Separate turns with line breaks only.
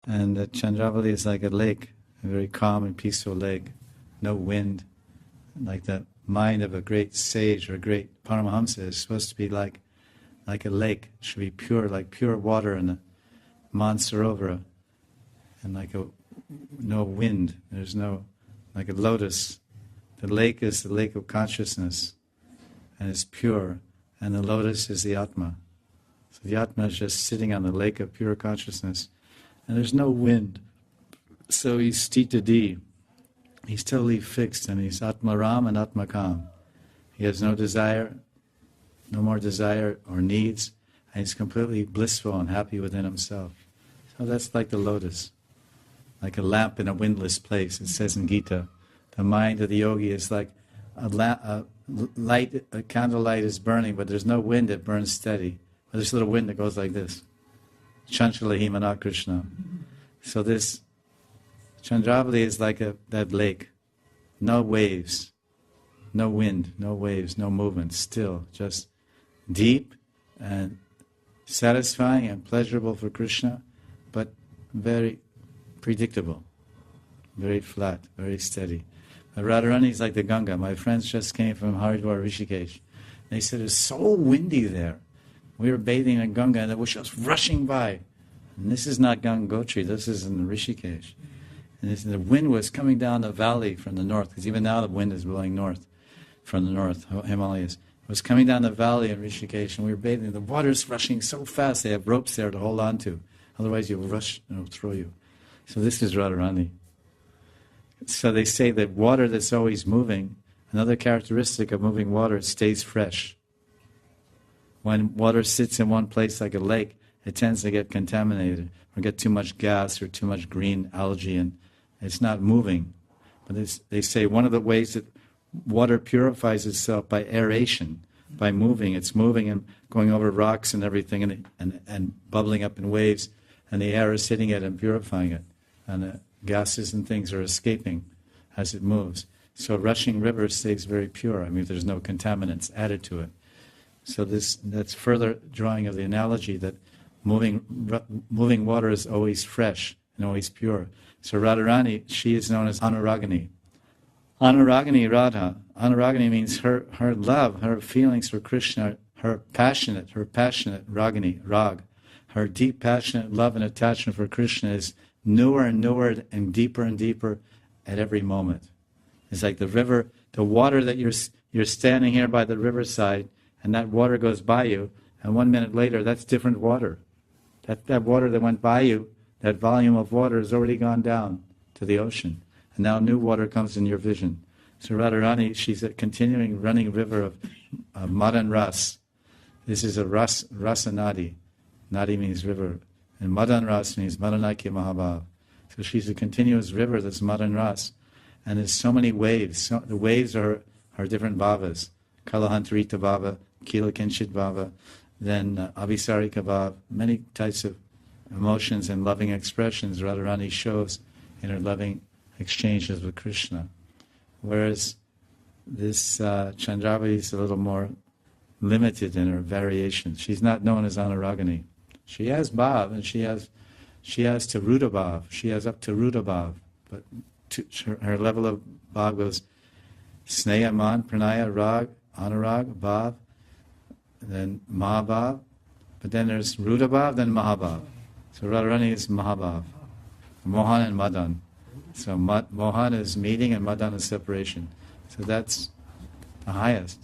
And Chandravali is like a lake, a very calm and peaceful lake, no wind, like the mind of a great sage or a great Paramahamsa is supposed to be like a lake. It should be pure, like pure water in a Mansarovara, and no wind. There's no, like a lotus. The lake is the lake of consciousness, and it's pure, and the lotus is the Atma. So the Atma is just sitting on the lake of pure consciousness, and there's no wind. So he's Stita D. He's totally fixed, and he's Atma Ram and Atma Kam. He has no desire, no more desire or needs, and he's completely blissful and happy within himself. So that's like the lotus, like a lamp in a windless place. It says in Gita, the mind of the yogi is like a candlelight is burning, but there's no wind, it burns steady. But there's a little wind that goes like this. Chanchalahi Himana Krishna. So this Chandravali is like that lake. No waves, no wind, no waves, no movement, still, just deep and satisfying and pleasurable for Krishna, but very predictable, very flat, very steady. Radharani is like the Ganga. My friends just came from Haridwar, Rishikesh. They said it's so windy there. We were bathing in Ganga and it was just rushing by. And this is not Gangotri, this is in Rishikesh. And the wind was coming down the valley from the north, because even now the wind is blowing north, from the north, Himalayas. It was coming down the valley in Rishikesh, and we were bathing. The water's rushing so fast, they have ropes there to hold on to. Otherwise you'll rush and it'll throw you. So this is Radharani. So they say that water that's always moving, another characteristic of moving water, it stays fresh. When water sits in one place like a lake, it tends to get contaminated or get too much gas or too much green algae, and it's not moving. But they say one of the ways that water purifies itself by aeration, by moving. It's moving and going over rocks and everything and bubbling up in waves, and the air is hitting it and purifying it. And the gases and things are escaping as it moves. So a rushing river stays very pure. I mean, there's no contaminants added to it. So that's further drawing of the analogy that moving water is always fresh and always pure. So Radharani, she is known as Anuragani. Anuragani Radha. Anuragani means her love, her feelings for Krishna, her passionate Ragini, Rag. Her deep passionate love and attachment for Krishna is newer and newer and deeper at every moment. It's like the river, the water that you're standing here by the riverside, and that water goes by you, and 1 minute later, that's different water. That water that went by you, that volume of water has already gone down to the ocean, and now new water comes in your vision. So Radharani, she's a continuing running river of Madan Ras. This is a Rasa Nadi. Nadi means river. And Madan Ras means Madanakya Mahabhav. So she's a continuous river that's Madan Ras. And there's so many waves. So the waves are different bhavas. Kalahantarita bhava, Kila Kinchit bhava, then Abhisarika bhava, many types of emotions and loving expressions Radharani shows in her loving exchanges with Krishna. Whereas this Chandravali is a little more limited in her variations. She's not known as Anuragani. She has bhav, and she has Taruda bhav. She has up to Ruda bhav, but her level of bhav goes Sneha, Man, Pranaya, Rag, Anurag, bhav, then Mahabhav, but then there's Ruda bhav, then Mahabhav. So Radharani is Mahabhav, Mohan and Madan. So Mohan is meeting and Madan is separation. So that's the highest.